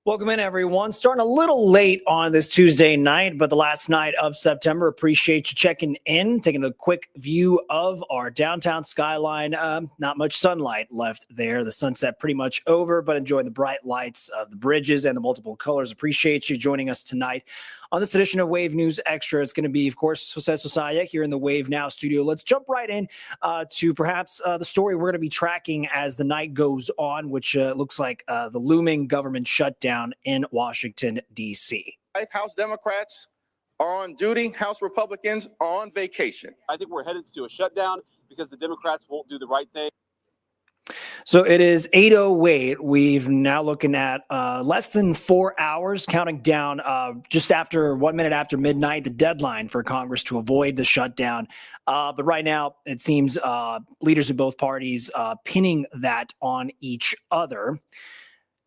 Welcome in, everyone. Starting a little late on this Tuesday night, but the last night of September. Appreciate you checking in, taking a quick view of our downtown skyline. Not much sunlight left there. The sunset pretty much over, but enjoy the bright lights of the bridges and the multiple colors. Appreciate you joining us tonight on this edition of Wave News Extra. It's going to be, of course, Jose Sosaya here in the Wave Now studio. Let's jump right in to perhaps the story we're going to be tracking as the night goes on, which looks like the looming government shutdown in Washington, D.C. House Democrats are on duty. House Republicans are on vacation. I think we're headed to a shutdown because the Democrats won't do the right thing. So it is 8:08. We've now looking at less than 4 hours, counting down just after 1 minute after midnight, the deadline for Congress to avoid the shutdown. But right now, it seems leaders of both parties pinning that on each other.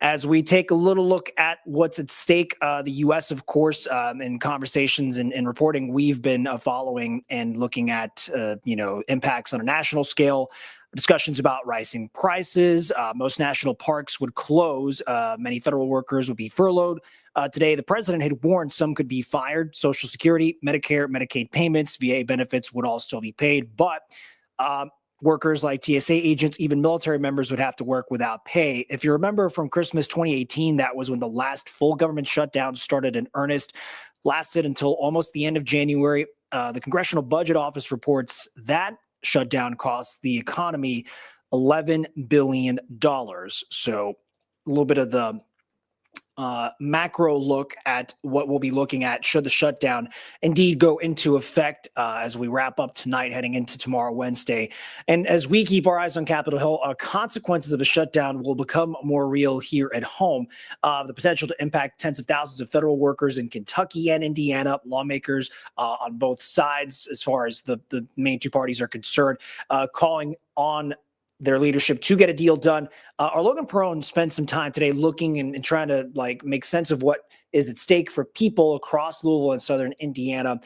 As we take a little look at what's at stake, the U.S., of course, in conversations and reporting we've been following and looking at, impacts on a national scale, discussions about rising prices. Most national parks would close. Many federal workers would be furloughed. Today, the president had warned some could be fired. Social Security, Medicare, Medicaid payments, VA benefits would all still be paid. But workers like TSA agents, even military members would have to work without pay. If you remember from Christmas 2018, that was when the last full government shutdown started in earnest, lasted until almost the end of January. The Congressional Budget Office reports that shutdown costs the economy $11 billion. So a little bit of the macro look at what we'll be looking at should the shutdown indeed go into effect as we wrap up tonight, heading into tomorrow, Wednesday. And as we keep our eyes on Capitol Hill, consequences of a shutdown will become more real here at home. The potential to impact tens of thousands of federal workers in Kentucky and Indiana, lawmakers on both sides, as far as the main two parties are concerned, calling on their leadership to get a deal done. Our Logan Perone spent some time today looking and trying to make sense of what is at stake for people across Louisville and southern Indiana.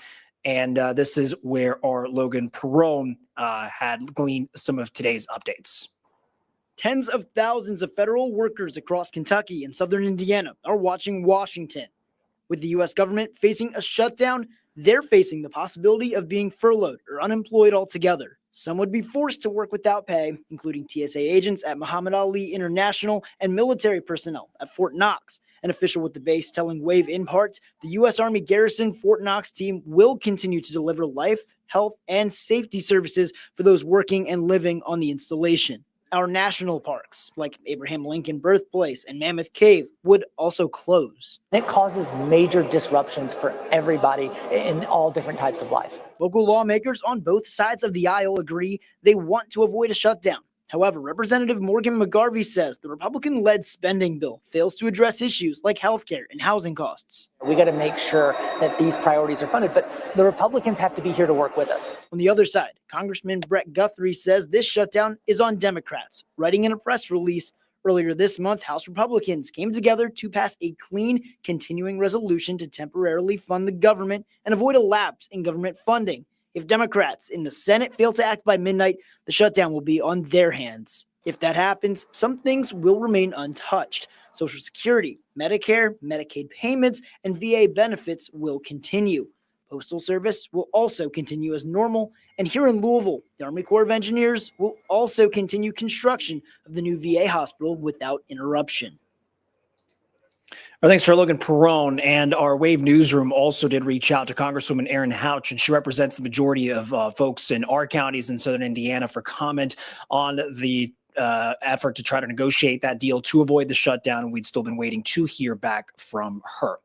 And this is where our Logan Perone had gleaned some of today's updates. Tens of thousands of federal workers across Kentucky and southern Indiana are watching Washington. With the U.S. government facing a shutdown, they're facing the possibility of being furloughed or unemployed altogether. Some would be forced to work without pay, including TSA agents at Muhammad Ali International and military personnel at Fort Knox. An official with the base telling Wave in part, the U.S. Army Garrison Fort Knox team will continue to deliver life, health, and safety services for those working and living on the installation. Our national parks, like Abraham Lincoln Birthplace and Mammoth Cave, would also close. It causes major disruptions for everybody in all different types of life. Local lawmakers on both sides of the aisle agree they want to avoid a shutdown. However, Representative Morgan McGarvey says the Republican-led spending bill fails to address issues like healthcare and housing costs. We got to make sure that these priorities are funded, but the Republicans have to be here to work with us. On the other side, Congressman Brett Guthrie says this shutdown is on Democrats. Writing in a press release, earlier this month, House Republicans came together to pass a clean, continuing resolution to temporarily fund the government and avoid a lapse in government funding. If Democrats in the Senate fail to act by midnight, the shutdown will be on their hands. If that happens, some things will remain untouched. Social Security, Medicare, Medicaid payments, and VA benefits will continue. Postal Service will also continue as normal. And here in Louisville, the Army Corps of Engineers will also continue construction of the new VA hospital without interruption. Thanks to Logan Perone, and our Wave newsroom also did reach out to Congresswoman Erin Houch, and she represents the majority of folks in our counties in southern Indiana for comment on the effort to try to negotiate that deal to avoid the shutdown. We'd still been waiting to hear back from her.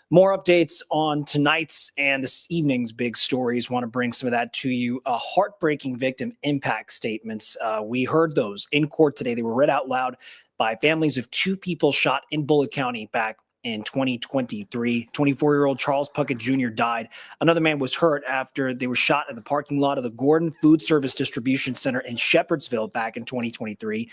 More updates on tonight's and this evening's big stories. Want to bring some of that to you. Heartbreaking victim impact statements. We heard those in court today. They were read out loud by families of two people shot in Bullitt County back in 2023. 24-year-old Charles Puckett Jr. died. Another man was hurt after they were shot in the parking lot of the Gordon Food Service Distribution Center in Shepherdsville back in 2023.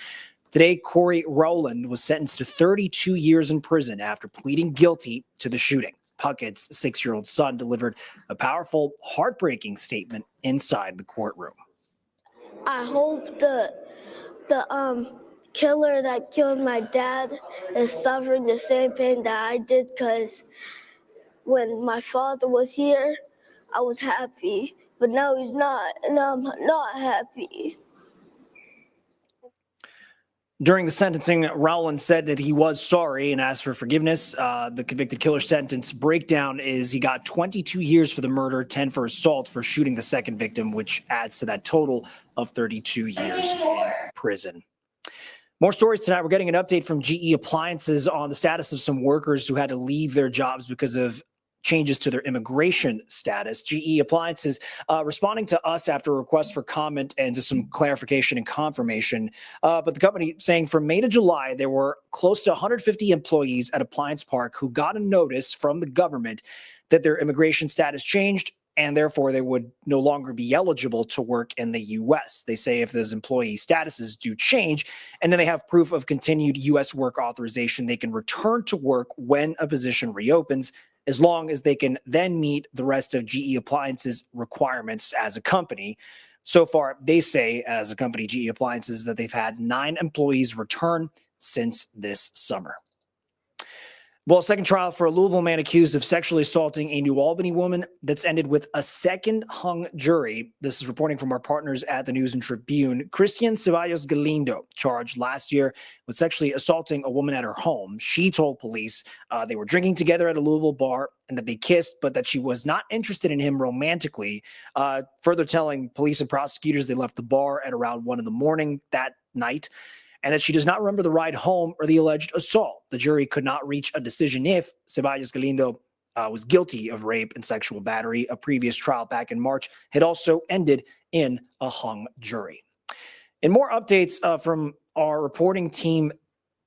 Today, Corey Rowland was sentenced to 32 years in prison after pleading guilty to the shooting. Puckett's 6-year-old son delivered a powerful, heartbreaking statement inside the courtroom. I hope the killer that killed my dad is suffering the same pain that I did, because when my father was here, I was happy, but now he's not, and I'm not happy. During the sentencing, Rowland said that he was sorry and asked for forgiveness. The convicted killer's sentence breakdown is he got 22 years for the murder, 10 for assault for shooting the second victim, which adds to that total of 32 years in prison. More stories tonight. We're getting an update from GE Appliances on the status of some workers who had to leave their jobs because of changes to their immigration status. GE Appliances responding to us after a request for comment and just some clarification and confirmation. But the company saying from May to July, there were close to 150 employees at Appliance Park who got a notice from the government that their immigration status changed, and therefore they would no longer be eligible to work in the U.S. They say if those employee statuses do change, and then they have proof of continued U.S. work authorization, they can return to work when a position reopens, as long as they can then meet the rest of GE Appliances requirements as a company. So far, they say, as a company, GE Appliances, that they've had 9 employees return since this summer. Well, a second trial for a Louisville man accused of sexually assaulting a New Albany woman that's ended with a second hung jury. This is reporting from our partners at the News and Tribune. Christian Ceballos Galindo, charged last year with sexually assaulting a woman at her home. She told police they were drinking together at a Louisville bar and that they kissed, but that she was not interested in him romantically. Further telling police and prosecutors they left the bar at around 1 a.m. that night, and that she does not remember the ride home or the alleged assault. The jury could not reach a decision if Ceballos Galindo was guilty of rape and sexual battery. A previous trial back in March had also ended in a hung jury. And more updates from our reporting team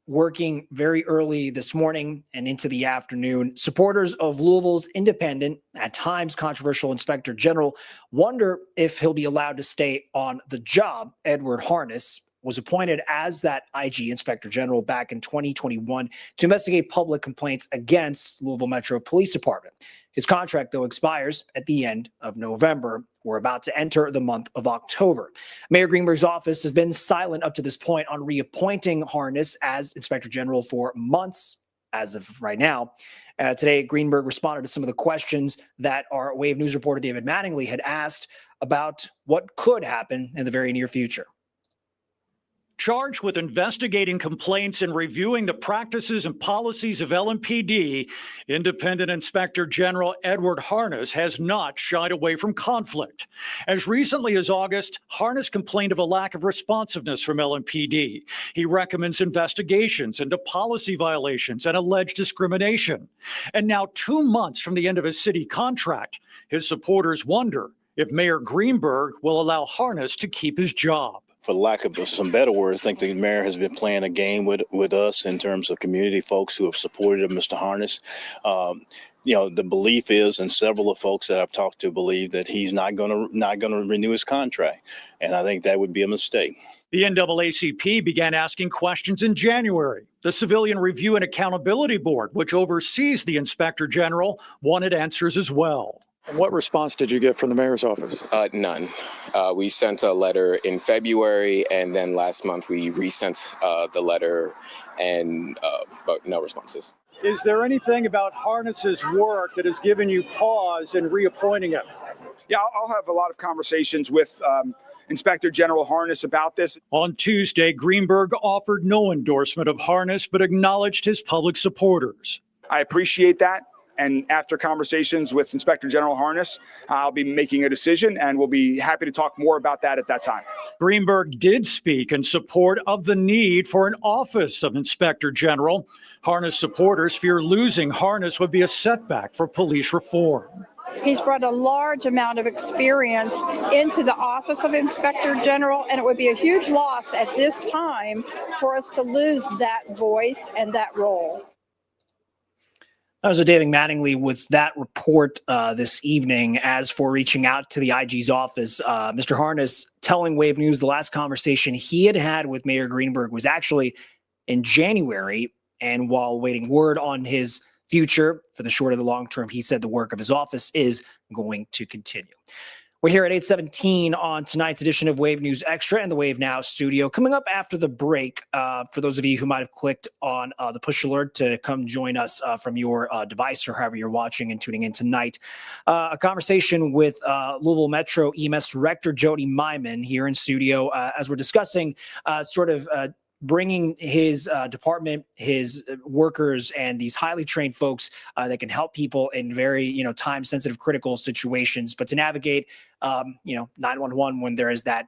working very early this morning and into the afternoon. Supporters of Louisville's independent, at times controversial Inspector General wonder if he'll be allowed to stay on the job. Edward Harness was appointed as that IG Inspector General back in 2021 to investigate public complaints against Louisville Metro Police Department. His contract, though, expires at the end of November. We're about to enter the month of October. Mayor Greenberg's office has been silent up to this point on reappointing Harness as Inspector General for months as of right now. Today, Greenberg responded to some of the questions that our Wave News reporter David Mattingly had asked about what could happen in the very near future. Charged with investigating complaints and reviewing the practices and policies of LMPD, Independent Inspector General Edward Harness has not shied away from conflict. As recently as August, Harness complained of a lack of responsiveness from LMPD. He recommends investigations into policy violations and alleged discrimination. And now, 2 months from the end of his city contract, his supporters wonder if Mayor Greenberg will allow Harness to keep his job. For lack of some better words, I think the mayor has been playing a game with us in terms of community folks who have supported Mr. Harness. The belief is, and several of folks that I've talked to believe that he's not going to renew his contract, and I think that would be a mistake. The NAACP began asking questions in January. The Civilian Review and Accountability Board, which oversees the Inspector General, wanted answers as well. What response did you get from the mayor's office? None. We sent a letter in February, and then last month we resent the letter, but no responses. Is there anything about Harness's work that has given you pause in reappointing him? Yeah, I'll have a lot of conversations with Inspector General Harness about this. On Tuesday, Greenberg offered no endorsement of Harness, but acknowledged his public supporters. I appreciate that. And after conversations with Inspector General Harness, I'll be making a decision, and we'll be happy to talk more about that at that time. Greenberg did speak in support of the need for an office of Inspector General. Harness supporters fear losing Harness would be a setback for police reform. He's brought a large amount of experience into the office of Inspector General, and it would be a huge loss at this time for us to lose that voice and that role. So David Mattingly with that report this evening. As for reaching out to the IG's office, Mr. Harness telling Wave News the last conversation he had with Mayor Greenberg was actually in January. And while waiting word on his future for the short and the long term, he said the work of his office is going to continue. We're here at 8:17 on tonight's edition of Wave News Extra in the Wave Now studio. Coming up after the break, for those of you who might have clicked on the push alert to come join us from your device or however you're watching and tuning in tonight, a conversation with Louisville Metro EMS Director Jody Myman here in studio as we're discussing bringing his department, his workers, and these highly trained folks that can help people in very, time-sensitive, critical situations, but to navigate, 911 when there is that,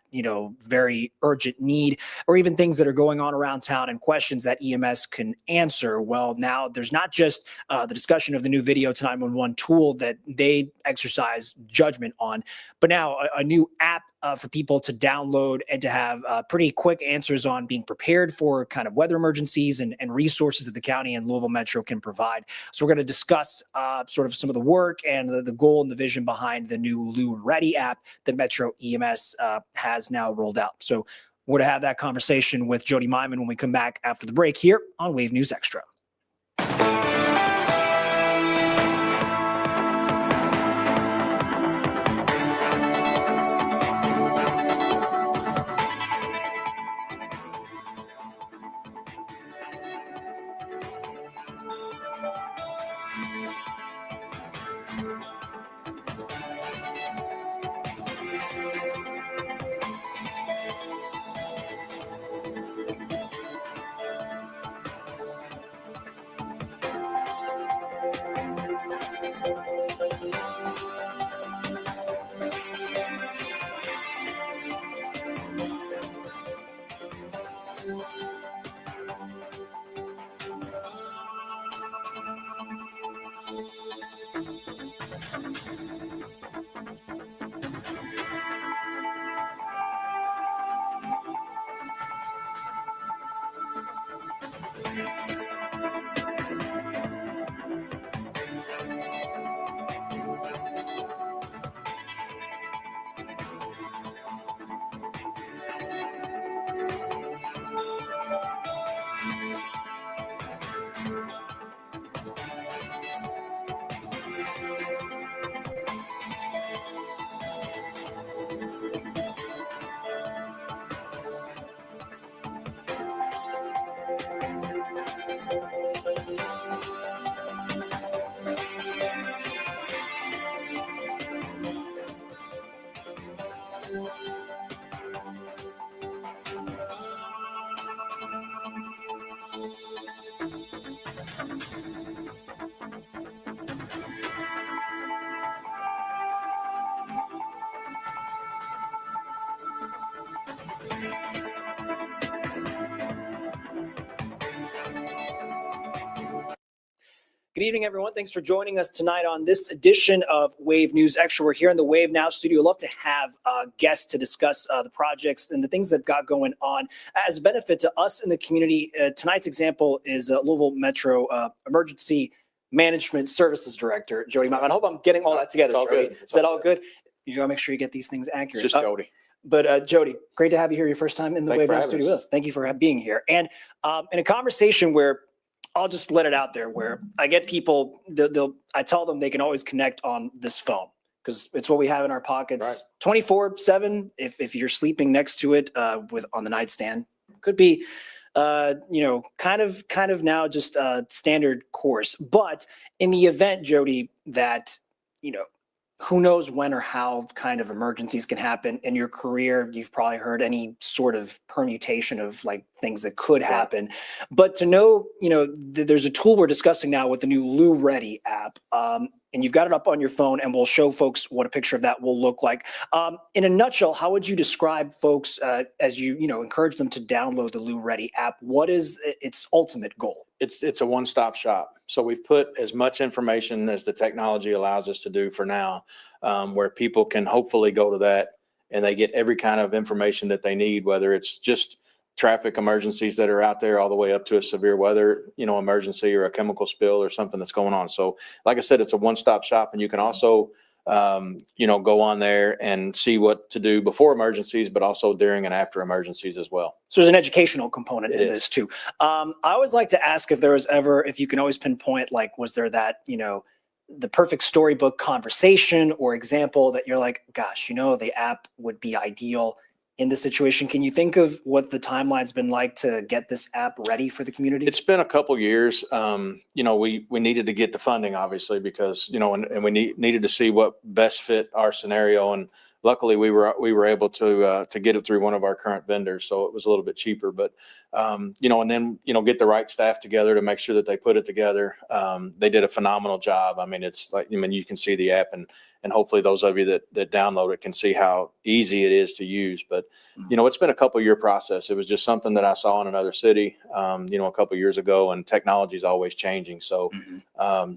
very urgent need, or even things that are going on around town and questions that EMS can answer. Well, now there's not just the discussion of the new video to 911 tool that they exercise judgment on, but now a new app for people to download and to have pretty quick answers on being prepared for kind of weather emergencies and resources that the county and Louisville Metro can provide. So we're going to discuss sort of some of the work and the goal and the vision behind the new LouReady app that Metro EMS has now rolled out. So we're going to have that conversation with Jody Myman when we come back after the break here on Wave News Extra. Good evening, everyone. Thanks for joining us tonight on this edition of Wave News Extra. We're here in the Wave Now studio. Love to have guests to discuss the projects and the things they've got going on as a benefit to us in the community. Tonight's example is Louisville Metro Emergency Management Services Director, Jody Myman. I hope I'm getting all that together, Jody. Is that all good? You got to make sure you get these things accurate. It's just Jody. But Jody, great to have you here your first time in the Wave Now studio with us. Thank you for being here. And in a conversation where I'll just let it out there, where I get people, I tell them they can always connect on this phone because it's what we have in our pockets 24/7. If you're sleeping next to it on the nightstand, could be, kind of now just a standard course. But in the event, Jody, that, who knows when or how kind of emergencies can happen in your career. You've probably heard any sort of permutation of like things that could happen, but to know, there's a tool we're discussing now with the new LouReady app. And you've got it up on your phone, and we'll show folks what a picture of that will look like. In a nutshell, how would you describe folks as you encourage them to download the LouReady app? What is its ultimate goal? It's a one-stop shop. So we've put as much information as the technology allows us to do for now, where people can hopefully go to that and they get every kind of information that they need, whether it's just traffic emergencies that are out there, all the way up to a severe weather, emergency or a chemical spill or something that's going on. So like I said, it's a one-stop shop, and you can also, go on there and see what to do before emergencies, but also during and after emergencies as well. So there's an educational component It in is. this too. I always like to ask if you can always pinpoint, like, was there that, the perfect storybook conversation or example that you're like, gosh, the app would be ideal in this situation. Can you think of what the timeline's been like to get this app ready for the community? It's been a couple years. We needed to get the funding, obviously, because, and we needed to see what best fit our scenario. And luckily we were able to get it through one of our current vendors. So it was a little bit cheaper, but, and then, get the right staff together to make sure that they put it together. They did a phenomenal job. I mean, it's like, you can see the app, and hopefully those of you that download it can see how easy it is to use. But, it's been a couple-year process. It was just something that I saw in another city, a couple years ago, and technology is always changing. So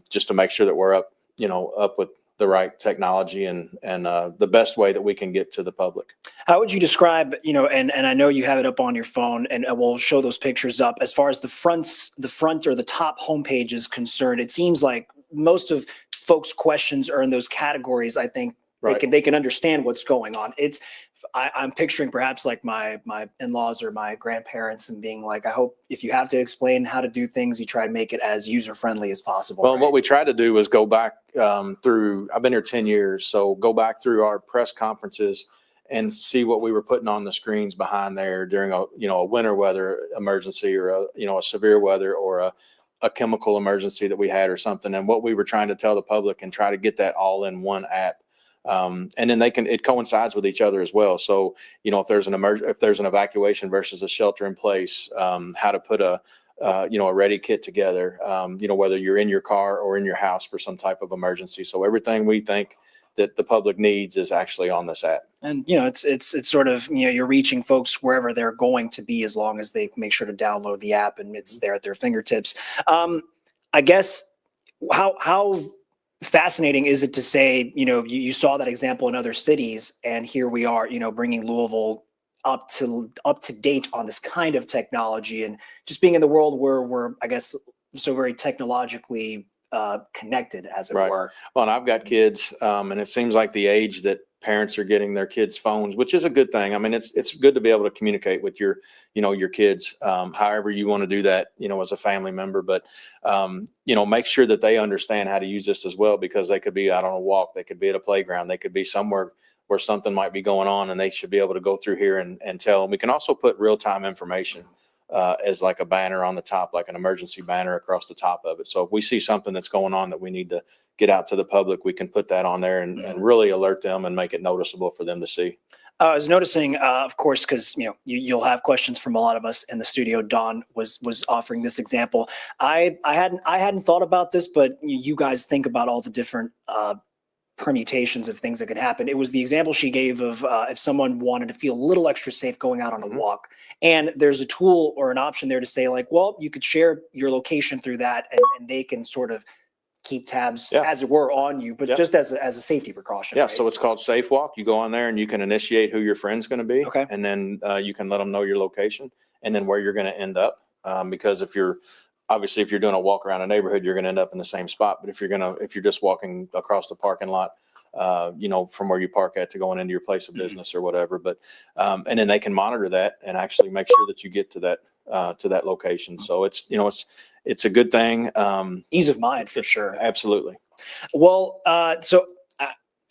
just to make sure that we're up with the right technology and the best way that we can get to the public. How would you describe, and I know you have it up on your phone, and we'll show those pictures up, as far as the front or the top homepage is concerned? It seems like most of folks' questions are in those categories. I think they can understand what's going on. I'm picturing perhaps like my in-laws or my grandparents and being like, I hope if you have to explain how to do things, you try to make it as user-friendly as possible. Well, what we tried to do was go back through, I've been here 10 years, so go back through our press conferences and see what we were putting on the screens behind there during a winter weather emergency, or a severe weather, or a chemical emergency that we had or something, and what we were trying to tell the public, and try to get that all in one app. And then it coincides with each other as well. So, if there's an evacuation versus a shelter in place, how to put a ready kit together, whether you're in your car or in your house for some type of emergency. So everything we think that the public needs is actually on this app. And, it's sort of, you're reaching folks wherever they're going to be, as long as they make sure to download the app and it's there at their fingertips. I guess, how fascinating is it to say, you saw that example in other cities, and here we are, bringing Louisville up to date on this kind of technology, and just being in the world where we're, I guess, so very technologically connected, as it were. Well, and I've got kids, and it seems like the age that parents are getting their kids phones, which is a good thing. I mean, it's good to be able to communicate with your kids, however you want to do that, as a family member, but, make sure that they understand how to use this as well, because they could be out on a walk, they could be at a playground, they could be somewhere where something might be going on, and they should be able to go through here and tell them. We can also put real-time information as like a banner on the top, like an emergency banner across the top of it. So if we see something that's going on that we need to get out to the public, we can put that on there and really alert them and make it noticeable for them to see. I was noticing, of course, because you'll have questions from a lot of us in the studio. Dawn was offering this example. I hadn't thought about this, but you guys think about all the different permutations of things that could happen. It was the example she gave of if someone wanted to feel a little extra safe going out on a walk, and there's a tool or an option there to say, like, well, you could share your location through that, and they can sort of keep tabs, as it were, on you, but just as a safety precaution. Yeah. Right? So it's called Safe Walk. You go on there and you can initiate who your friend's going to be. Okay. And then you can let them know your location and then where you're going to end up. Because if you're doing a walk around a neighborhood, you're going to end up in the same spot. But if you're just walking across the parking lot, from where you park at to going into your place of business or whatever, but, and then they can monitor that and actually make sure that you get to that location. So it's a good thing. Ease of mind for sure. Absolutely. Well, so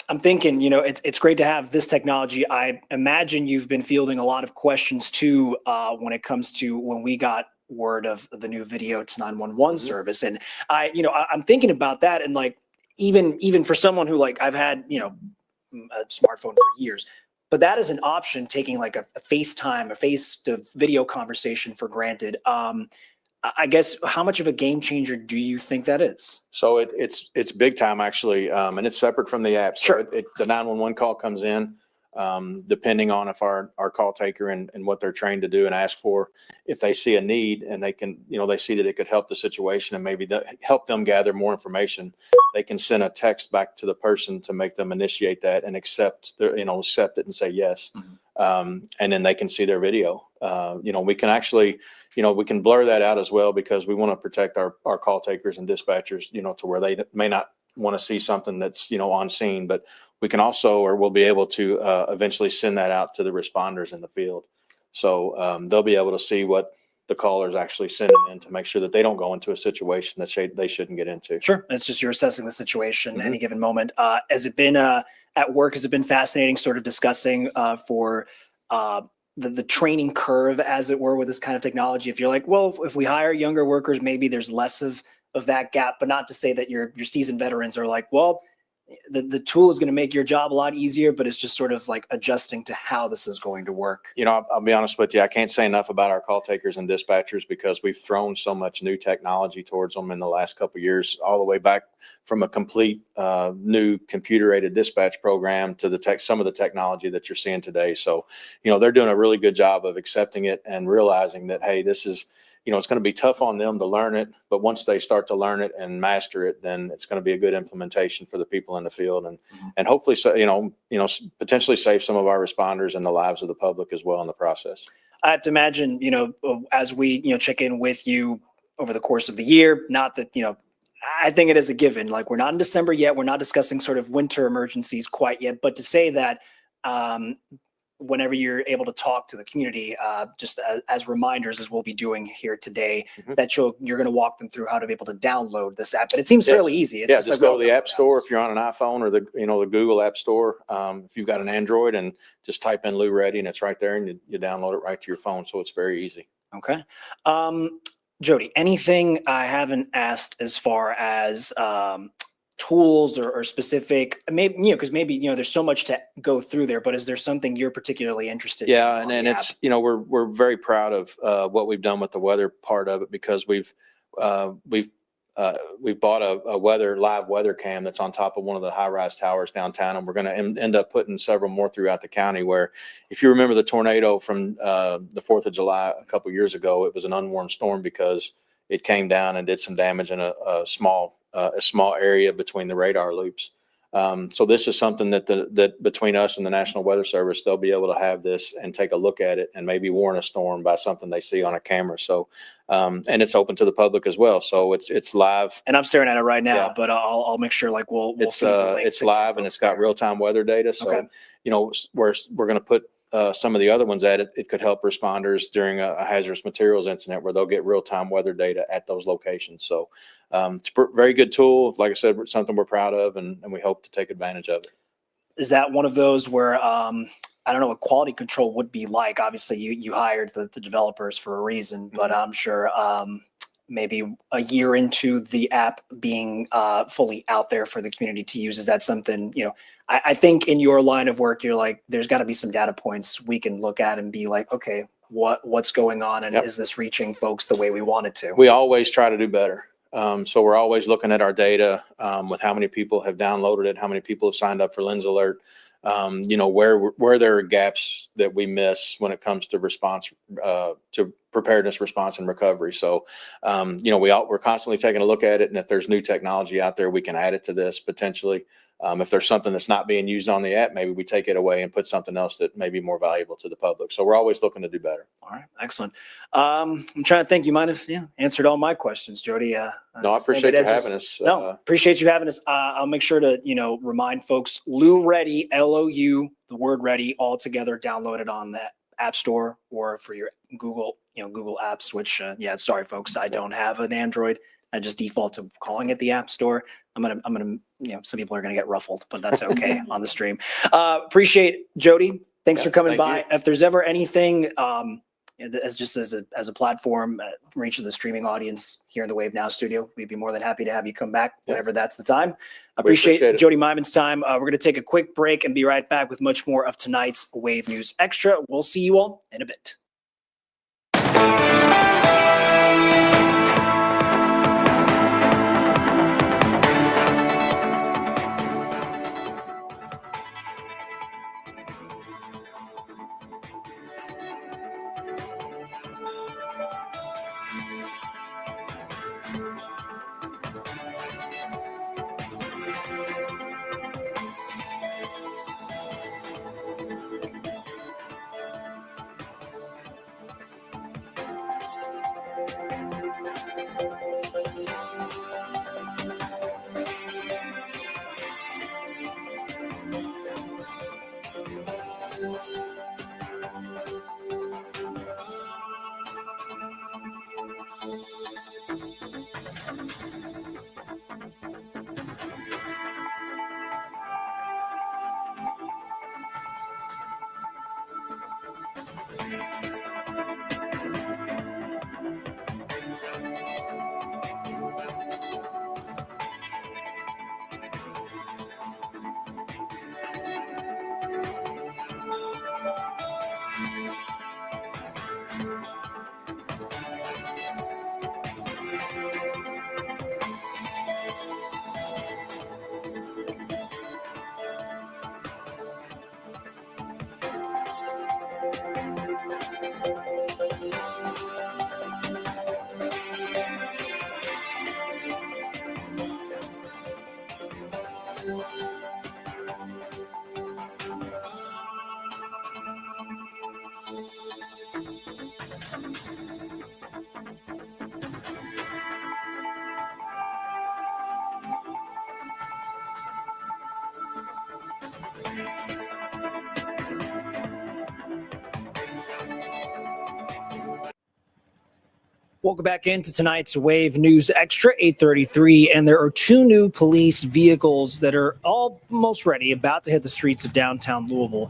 I'm thinking, it's great to have this technology. I imagine you've been fielding a lot of questions too, when it comes to when we got word of the new video to 911 service. And I'm thinking about that, and like, even for someone who, like, I've had, a smartphone for years, but that is an option, taking like a FaceTime, a face to video conversation for granted. I guess, how much of a game changer do you think that is? So it's big time, actually. And it's separate from the app. So Sure. The 911 call comes in, depending on if our call taker and what they're trained to do and ask for, if they see a need and they can, they see that it could help the situation and maybe help them gather more information, they can send a text back to the person to make them initiate that and accept it and say yes. And then they can see their video. We can actually, we can blur that out as well because we want to protect our call takers and dispatchers, to where they may not want to see something that's, on scene, but we can also, or we'll be able to eventually send that out to the responders in the field. So they'll be able to see what the caller is actually sending in to make sure that they don't go into a situation that they shouldn't get into. Sure. It's just you're assessing the situation at any given moment. Has it been at work? Has it been fascinating sort of discussing for the training curve, as it were, with this kind of technology? If you're like, well, if we hire younger workers, maybe there's less of that gap, but not to say that your seasoned veterans are like, well, the tool is going to make your job a lot easier, but it's just sort of like adjusting to how this is going to work. I'll be honest with you. I can't say enough about our call takers and dispatchers because we've thrown so much new technology towards them in the last couple of years, all the way back from a complete new computer-aided dispatch program to some of the technology that you're seeing today. So, they're doing a really good job of accepting it and realizing that, hey, this is, it's going to be tough on them to learn it, but once they start to learn it and master it, then it's going to be a good implementation for the people in the field, and hopefully, potentially save some of our responders and the lives of the public as well in the process. I have to imagine, as we, check in with you over the course of the year, not that, I think it is a given. Like, we're not in December yet. We're not discussing sort of winter emergencies quite yet, but to say that, whenever you're able to talk to the community, just as reminders, as we'll be doing here today, that you're going to walk them through how to be able to download this app. And it seems fairly easy. It's just go to the App Store if you're on an iPhone, or the Google App Store. If you've got an Android, and just type in LouReady, and it's right there, and you download it right to your phone. So it's very easy. Okay. Jody, anything I haven't asked as far as tools or specific, maybe, because maybe, there's so much to go through there, but is there something you're particularly interested in? Yeah. And it's, we're very proud of what we've done with the weather part of it, because we've bought a live weather cam that's on top of one of the high-rise towers downtown. And we're going to end up putting several more throughout the county, where, if you remember the tornado from the 4th of July a couple of years ago, it was an unwarned storm because it came down and did some damage in a small area between the radar loops. So this is something that between us and the National Weather Service, they'll be able to have this and take a look at it and maybe warn a storm by something they see on a camera. So, and it's open to the public as well. So it's live. And I'm staring at it right now, but I'll make sure we'll it's live, and it's got real-time weather data. So, we're going to put some of the other ones at it. It could help responders during a hazardous materials incident, where they'll get real-time weather data at those locations. So it's a very good tool. Like I said, it's something we're proud of, and we hope to take advantage of it. Is that one of those where, I don't know what quality control would be like? Obviously, you hired the developers for a reason, but I'm sure maybe a year into the app being fully out there for the community to use, is that something, I think in your line of work, you're like, there's got to be some data points we can look at and be like, okay, what's going on, and is this reaching folks the way we want it to? We always try to do better. So we're always looking at our data with how many people have downloaded it, how many people have signed up for Lens Alert, where there are gaps that we miss when it comes to response, to preparedness, response, and recovery. So, we're constantly taking a look at it, and if there's new technology out there, we can add it to this potentially. If there's something that's not being used on the app, maybe we take it away and put something else that may be more valuable to the public. So we're always looking to do better. All right. Excellent. I'm trying to think. You might have answered all my questions, Jody. No, I appreciate you having us. No, appreciate you having us. I'll make sure to, remind folks, LouReady, LOU, the word ready, all together, downloaded on the App Store or for your Google apps, which, sorry, folks, I don't have an Android. I just default to calling it the App Store. I'm gonna, some people are gonna get ruffled, but that's okay on the stream. Appreciate Jody. Thanks for coming by. You. If there's ever anything, as a platform, reach of the streaming audience here in the Wave Now studio, we'd be more than happy to have you come back whenever that's the time. Appreciate Jody Myman's time. We're gonna take a quick break and be right back with much more of tonight's Wave News Extra. We'll see you all in a bit. Welcome back into tonight's Wave News Extra 8:33, and there are two new police vehicles that are almost ready, about to hit the streets of downtown Louisville.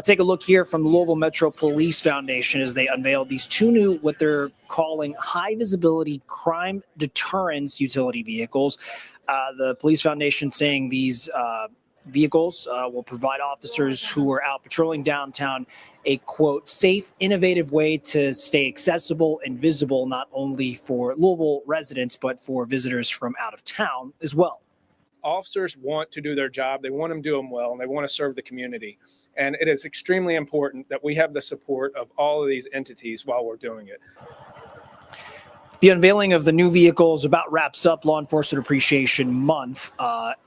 Take a look here from the Louisville Metro Police Foundation as they unveiled these two new, what they're calling high visibility crime deterrence utility vehicles. The Police Foundation saying these vehicles will provide officers who are out patrolling downtown a, quote, safe, innovative way to stay accessible and visible, not only for Louisville residents, but for visitors from out of town as well. Officers want to do their job. They want to do them well, and they want to serve the community. And it is extremely important that we have the support of all of these entities while we're doing it. The unveiling of the new vehicles about wraps up Law Enforcement Appreciation Month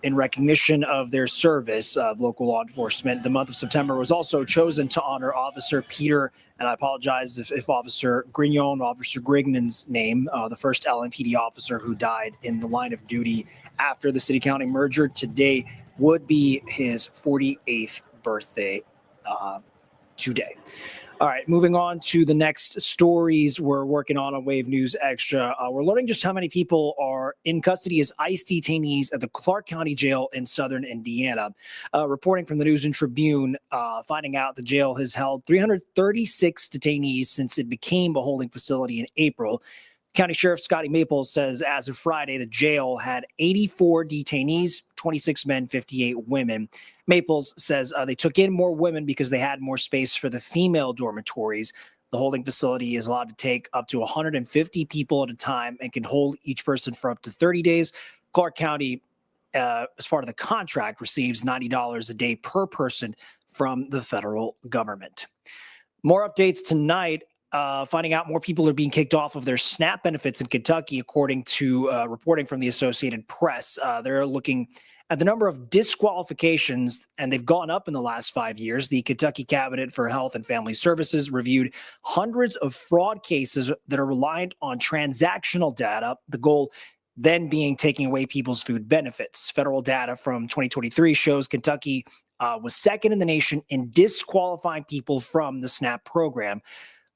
in recognition of their service of local law enforcement. The month of September was also chosen to honor Officer Peter, and I apologize if Officer Grignon, Officer Grignon's name, the first LMPD officer who died in the line of duty after the city-county merger. Today would be his 48th birthday today. All right, moving on to the next stories we're working on Wave News Extra. We're learning just how many people are in custody as ICE detainees at the Clark County Jail in southern Indiana. Reporting from the News and Tribune, finding out the jail has held 336 detainees since it became a holding facility in April. County Sheriff Scotty Maples says as of Friday, the jail had 84 detainees, 26 men, 58 women. Maples says they took in more women because they had more space for the female dormitories. The holding facility is allowed to take up to 150 people at a time and can hold each person for up to 30 days. Clark County, as part of the contract, receives $90 a day per person from the federal government. More updates tonight. Finding out more people are being kicked off of their SNAP benefits in Kentucky, according to reporting from the Associated Press. They're looking at the number of disqualifications, and they've gone up in the last 5 years. The Kentucky Cabinet for Health and Family Services reviewed hundreds of fraud cases that are reliant on transactional data, the goal then being taking away people's food benefits. Federal data from 2023 shows Kentucky was second in the nation in disqualifying people from the SNAP program.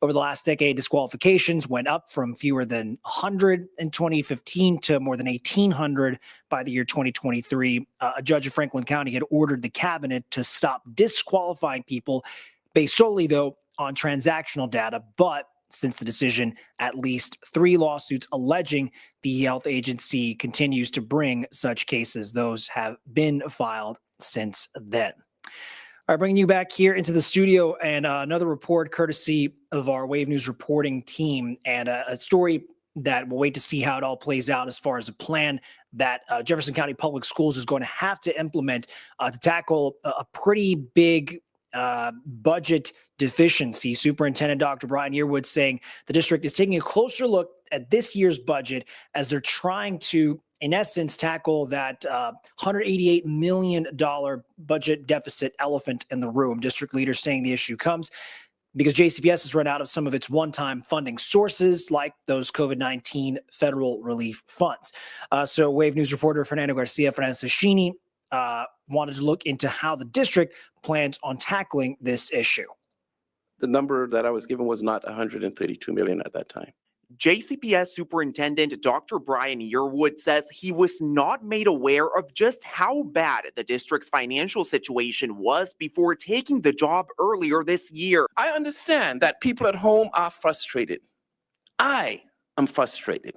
Over the last decade, disqualifications went up from fewer than 100 in 2015 to more than 1,800 by the year 2023. A judge of Franklin County had ordered the cabinet to stop disqualifying people based solely, though, on transactional data. But since the decision, at least 3 lawsuits alleging the health agency continues to bring such cases. Those have been filed since then. All right, bringing you back here into the studio, and another report courtesy of our Wave News reporting team, and a story that we'll wait to see how it all plays out as far as a plan that Jefferson County Public Schools is going to have to implement to tackle a pretty big budget deficiency. Superintendent Dr. Brian Yearwood saying the district is taking a closer look at this year's budget as they're trying to, in essence, tackle that $188 million budget deficit elephant in the room. District leaders saying the issue comes because JCPS has run out of some of its one-time funding sources, like those COVID-19 federal relief funds. So Wave News reporter Fernando Garcia Francescini wanted to look into how the district plans on tackling this issue. The number that I was given was not 132 million at that time. JCPS Superintendent Dr. Brian Yearwood says he was not made aware of just how bad the district's financial situation was before taking the job earlier this year. I understand that people at home are frustrated. I am frustrated.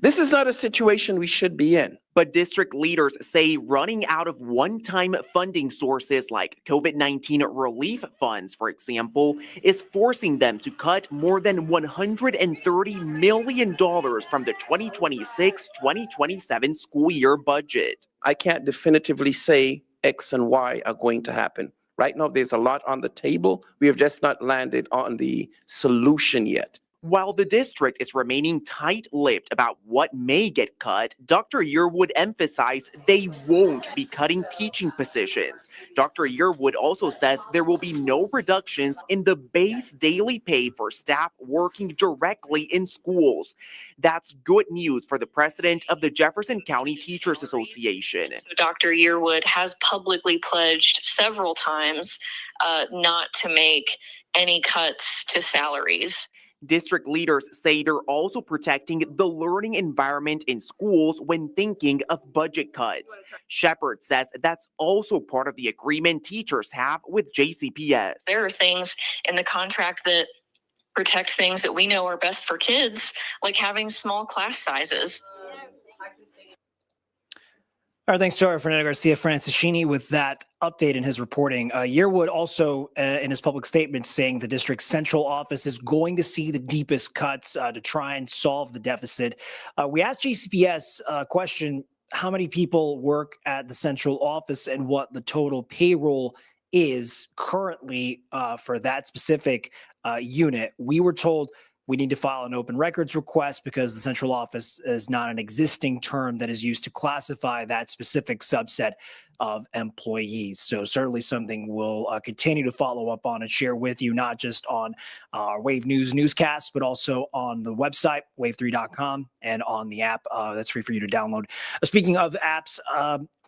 This is not a situation we should be in. But district leaders say running out of one-time funding sources like COVID-19 relief funds, for example, is forcing them to cut more than $130 million from the 2026-2027 school year budget. I can't definitively say X and Y are going to happen. Right now, there's a lot on the table. We have just not landed on the solution yet. While the district is remaining tight-lipped about what may get cut, Dr. Yearwood emphasized they won't be cutting teaching positions. Dr. Yearwood also says there will be no reductions in the base daily pay for staff working directly in schools. That's good news for the president of the Jefferson County Teachers Association. So Dr. Yearwood has publicly pledged several times not to make any cuts to salaries. District leaders say they're also protecting the learning environment in schools when thinking of budget cuts. Shepard says that's also part of the agreement teachers have with JCPS. There are things in the contract that protect things that we know are best for kids, like having small class sizes. All right, thanks to our Fernando Garcia Francischini with that update in his reporting. Yearwood also, in his public statement, saying the district's central office is going to see the deepest cuts to try and solve the deficit. We asked JCPS a question, how many people work at the central office and what the total payroll is currently for that specific unit. We were told we need to file an open records request because the central office is not an existing term that is used to classify that specific subset of employees. So certainly something we'll continue to follow up on and share with you, not just on our Wave News newscast, but also on the website, wave3.com, and on the app that's free for you to download. Speaking of apps,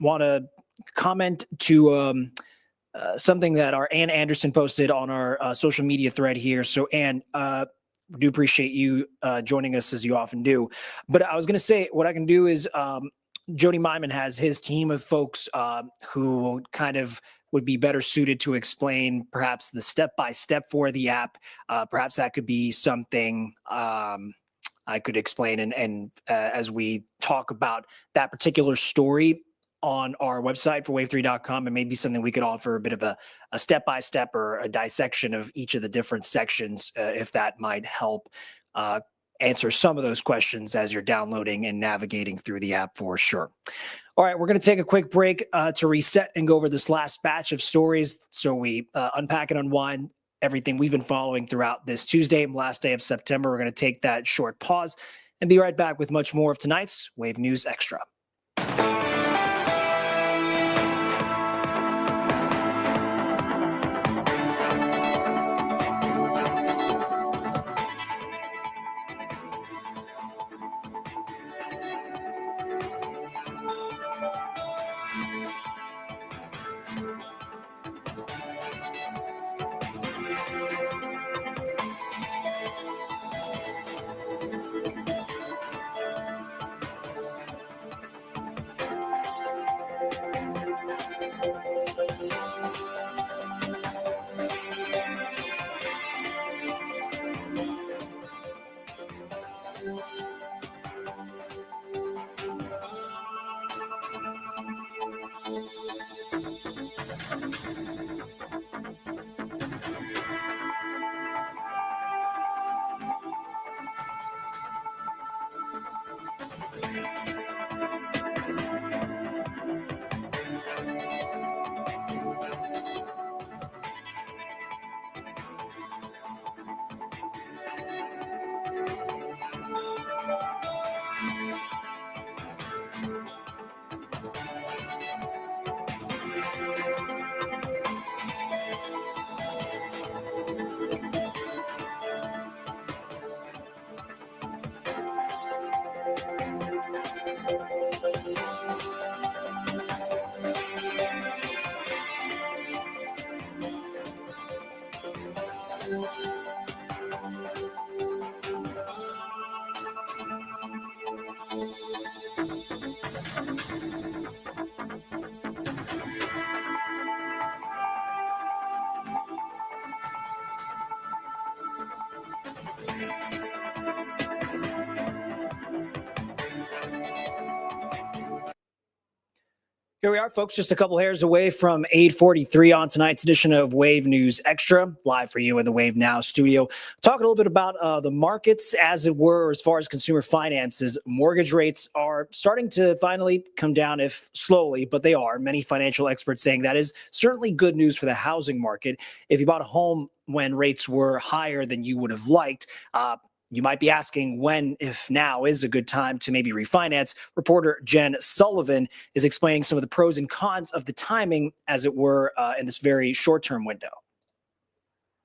want to comment to something that our Ann Anderson posted on our social media thread here. So Ann, do appreciate you joining us as you often do. But I was going to say what I can do is Jody Myman has his team of folks who kind of would be better suited to explain perhaps the step-by-step for the app. Perhaps that could be something I could explain. And as we talk about that particular story on our website for wave3.com, and maybe something we could offer a bit of a step-by-step or a dissection of each of the different sections, if that might help answer some of those questions as you're downloading and navigating through the app for sure. All right, we're going to take a quick break to reset and go over this last batch of stories. So we unpack and unwind everything we've been following throughout this Tuesday, last day of September. We're going to take that short pause and be right back with much more of tonight's Wave News Extra. Here we are, folks, just a couple hairs away from 8:43 on tonight's edition of Wave News Extra, live for you in the Wave Now studio. Talking a little bit about the markets, as it were, as far as consumer finances. Mortgage rates are starting to finally come down, if slowly, but they are. Many financial experts saying that is certainly good news for the housing market. If you bought a home when rates were higher than you would have liked, you might be asking when, if now, is a good time to maybe refinance. Reporter Jen Sullivan is explaining some of the pros and cons of the timing, as it were, in this very short-term window.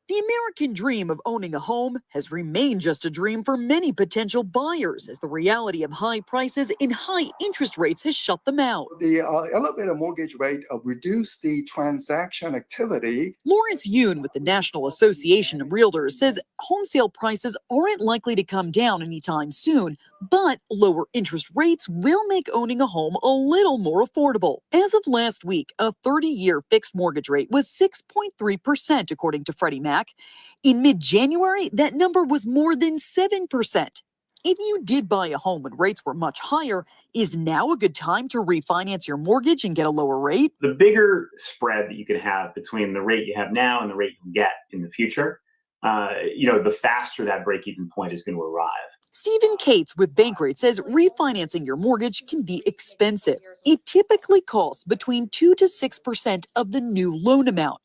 The American dream of owning a home has remained just a dream for many potential buyers, as the reality of high prices and high interest rates has shut them out. The elevated mortgage rate reduced the transaction activity. Lawrence Yoon with the National Association of Realtors says home sale prices aren't likely to come down anytime soon, but lower interest rates will make owning a home a little more affordable. As of last week, a 30-year fixed mortgage rate was 6.3%, according to Freddie Mac. In mid-January, that number was more than 7%. If you did buy a home when rates were much higher, is now a good time to refinance your mortgage and get a lower rate? The bigger spread that you can have between the rate you have now and the rate you'll get in the future, the faster that break-even point is going to arrive. Stephen Cates with Bankrate says refinancing your mortgage can be expensive. It typically costs between 2 to 6% of the new loan amount.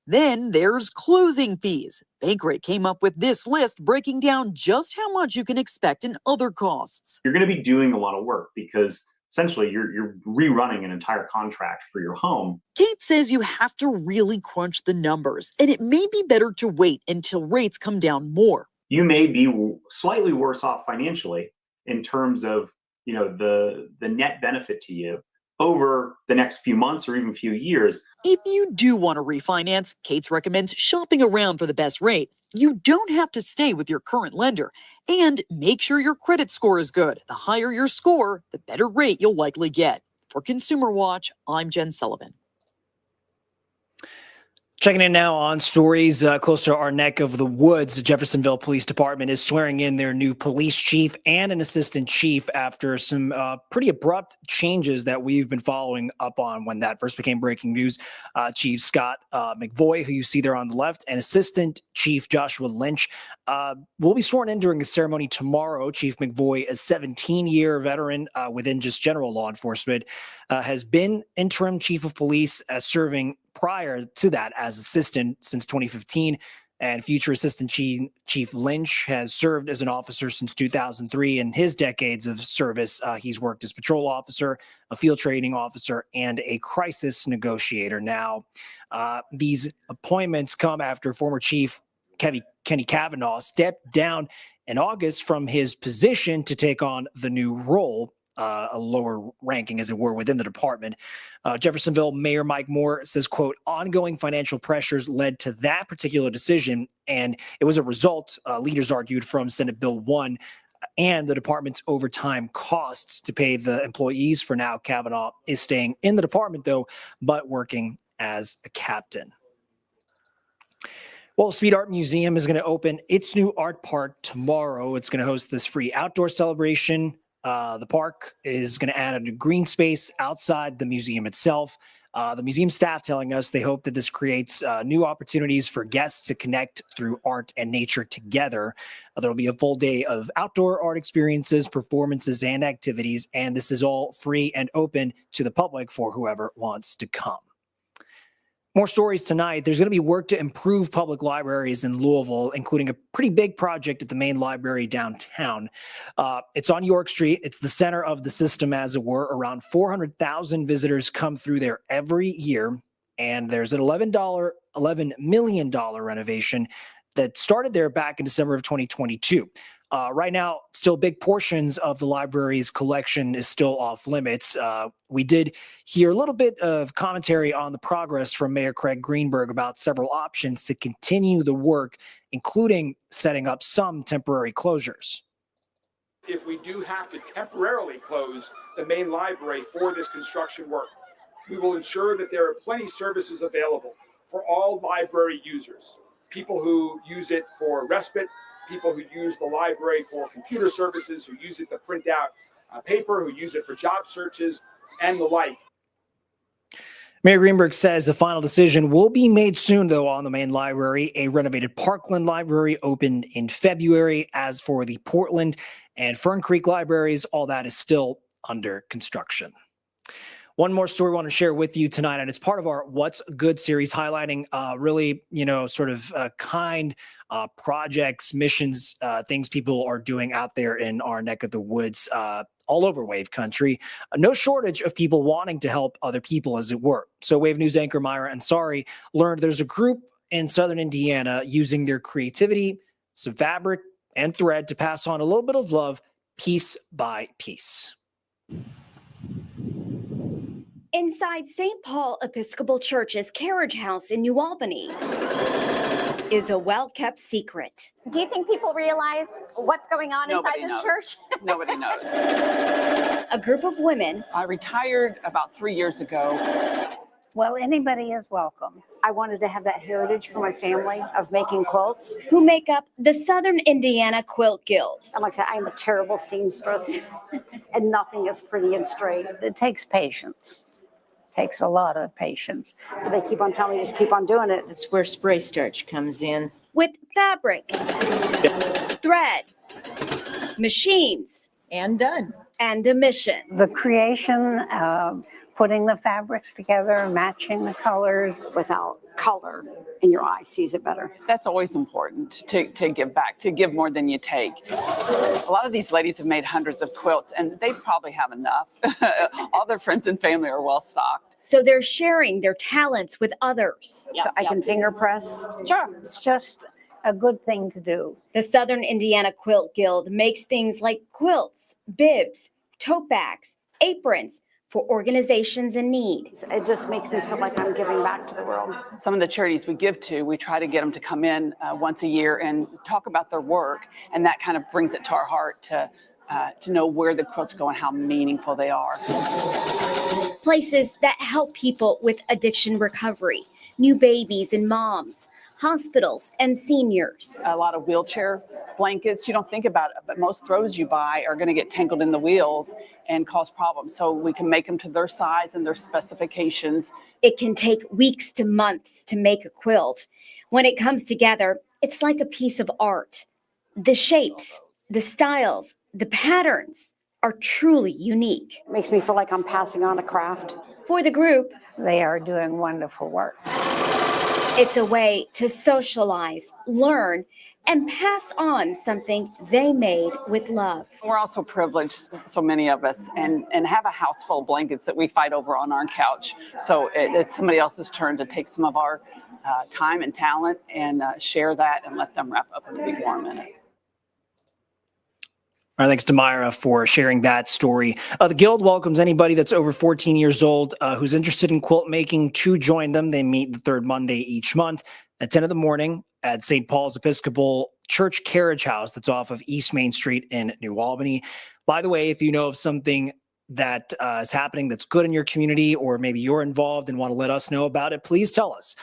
Then there's closing fees. Bankrate came up with this list breaking down just how much you can expect in other costs. You're going to be doing a lot of work because essentially you're rerunning an entire contract for your home. Kate says you have to really crunch the numbers, and it may be better to wait until rates come down more. You may be slightly worse off financially in terms of, the net benefit to you over the next few months or even few years. If you do want to refinance, Cates recommends shopping around for the best rate. You don't have to stay with your current lender. And make sure your credit score is good. The higher your score, the better rate you'll likely get. For Consumer Watch, I'm Jen Sullivan. Checking in now on stories close to our neck of the woods. The Jeffersonville Police Department is swearing in their new police chief and an assistant chief after some pretty abrupt changes that we've been following up on when that first became breaking news. Chief Scott McVoy, who you see there on the left, and Assistant Chief Joshua Lynch will be sworn in during a ceremony tomorrow. Chief McVoy, a 17-year veteran within just general law enforcement, has been interim chief of police, serving prior to that as assistant since 2015, and future assistant chief Lynch has served as an officer since 2003. In his decades of service, he's worked as patrol officer, a field training officer, and a crisis negotiator. Now, these appointments come after former chief Kenny Kavanaugh stepped down in August from his position to take on the new role, a lower ranking, as it were, within the department. Jeffersonville Mayor Mike Moore says, quote, ongoing financial pressures led to that particular decision, and it was a result, leaders argued, from Senate Bill 1 and the department's overtime costs to pay the employees. For now, Kavanaugh is staying in the department, though, but working as a captain. Well, Speed Art Museum is going to open its new art park tomorrow. It's going to host this free outdoor celebration. The park is going to add a green space outside the museum itself. The museum staff telling us they hope that this creates new opportunities for guests to connect through art and nature together. There will be a full day of outdoor art experiences, performances, and activities, and this is all free and open to the public for whoever wants to come. More stories tonight. There's going to be work to improve public libraries in Louisville, including a pretty big project at the main library downtown. It's on York Street. It's the center of the system, as it were. Around 400,000 visitors come through there every year, and there's an $11 million renovation that started there back in December of 2022. Right now, still big portions of the library's collection is still off limits. We did hear a little bit of commentary on the progress from Mayor Craig Greenberg about several options to continue the work, including setting up some temporary closures. If we do have to temporarily close the main library for this construction work, we will ensure that there are plenty of services available for all library users. People who use it for respite, people who use the library for computer services, who use it to print out paper, who use it for job searches, and the like. Mayor Greenberg says a final decision will be made soon, though, on the main library. A renovated Parkland library opened in February. As for the Portland and Fern Creek libraries, all that is still under construction. One more story I want to share with you tonight, and it's part of our What's Good series, highlighting really, kind projects, missions, things people are doing out there in our neck of the woods, all over Wave Country. No shortage of people wanting to help other people, as it were. So Wave News anchor Myra Ansari learned there's a group in Southern Indiana using their creativity, some fabric, and thread to pass on a little bit of love, piece by piece. Inside St. Paul Episcopal Church's carriage house in New Albany is a well-kept secret. Do you think people realize what's going on inside this church? Nobody knows. A group of women. I retired about 3 years ago. Well, anybody is welcome. I wanted to have that heritage for my family of making quilts. Who make up the Southern Indiana Quilt Guild. And like I said, I'm a terrible seamstress and nothing is pretty and straight. It takes patience. Takes a lot of patience. But they keep on telling me, just keep on doing it. That's where spray starch comes in. With fabric, thread, machines, and done. And a mission. The creation, putting the fabrics together, matching the colors. Without color in your eye sees it better. That's always important to give back, to give more than you take. A lot of these ladies have made hundreds of quilts and they probably have enough. All their friends and family are well stocked. So they're sharing their talents with others. So I can finger press. Sure. It's just a good thing to do. The Southern Indiana Quilt Guild makes things like quilts, bibs, tote bags, aprons, for organizations in need. It just makes me feel like I'm giving back to the world. Some of the charities we give to, we try to get them to come in once a year and talk about their work, and that kind of brings it to our heart to know where the quilts go and how meaningful they are. Places that help people with addiction recovery, new babies and moms, hospitals and seniors. A lot of wheelchair blankets, you don't think about it, but most throws you buy are going to get tangled in the wheels and cause problems. So we can make them to their size and their specifications. It can take weeks to months to make a quilt. When it comes together, it's like a piece of art. The shapes, the styles, the patterns are truly unique. It makes me feel like I'm passing on a craft. For the group, they are doing wonderful work. It's a way to socialize, learn, and pass on something they made with love. We're also privileged, so many of us, and have a house full of blankets that we fight over on our couch. So it's somebody else's turn to take some of our time and talent and share that and let them wrap up and be warm in it. All right, thanks to Myra for sharing that story. The Guild welcomes anybody that's over 14 years old who's interested in quilt making to join them. They meet the third Monday each month at 10 in the morning at St. Paul's Episcopal Church Carriage House that's off of East Main Street in New Albany. By the way, if you know of something that is happening that's good in your community, or maybe you're involved and want to let us know about it, please tell us.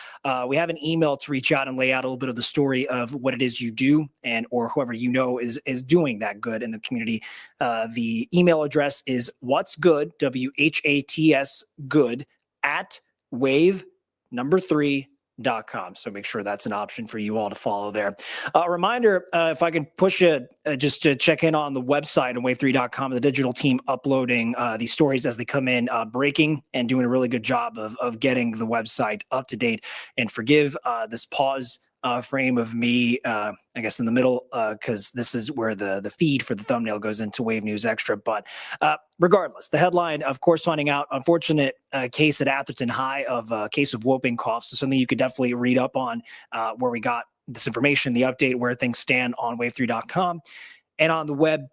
We have an email to reach out and lay out a little bit of the story of what it is you do, and or whoever you know is doing that good in the community. The email address is what's good, WHATS good, at wave3.com. So make sure that's an option for you all to follow there. A reminder, if I can push it just to check in on the website on wave3.com, the digital team uploading these stories as they come in, breaking, and doing a really good job of getting the website up to date. And forgive this pause frame of me, I guess in the middle, because this is where the feed for the thumbnail goes into Wave News Extra. But regardless, the headline, of course, finding out unfortunate case at Atherton High of a case of whooping cough. So something you could definitely read up on where we got this information, the update, where things stand on wave3.com. And on the web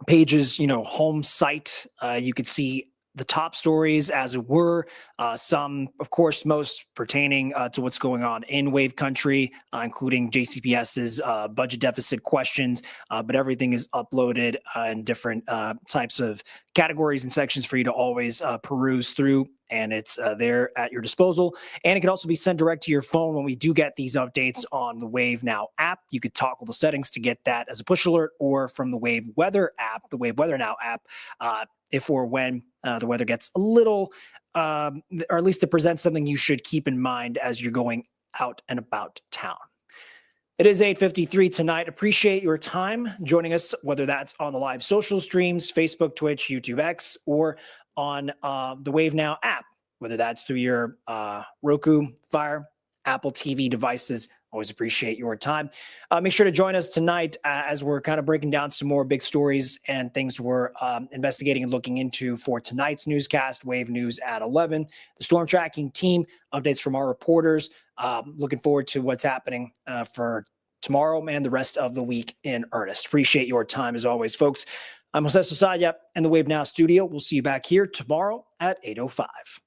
page's, home site, you could see the top stories, as it were. Some, of course, most pertaining to what's going on in Wave Country, including JCPS's budget deficit questions. But everything is uploaded in different types of categories and sections for you to always peruse through. And it's there at your disposal. And it can also be sent direct to your phone when we do get these updates on the Wave Now app. You could toggle the settings to get that as a push alert, or from the Wave Weather app, the Wave Weather Now app, if or when the weather gets a little, or at least it presents something you should keep in mind as you're going out and about town. It is 8:53 tonight. Appreciate your time joining us, whether that's on the live social streams, Facebook, Twitch, YouTube X, or on the Wave Now app, whether that's through your Roku, Fire, Apple TV devices. Always appreciate your time. Make sure to join us tonight as we're kind of breaking down some more big stories and things we're investigating and looking into for tonight's newscast, Wave News at 11. The storm tracking team, updates from our reporters. Looking forward to what's happening for tomorrow and the rest of the week in earnest. Appreciate your time as always, folks. I'm Jose Sosaya in the Wave Now studio. We'll see you back here tomorrow at 8:05.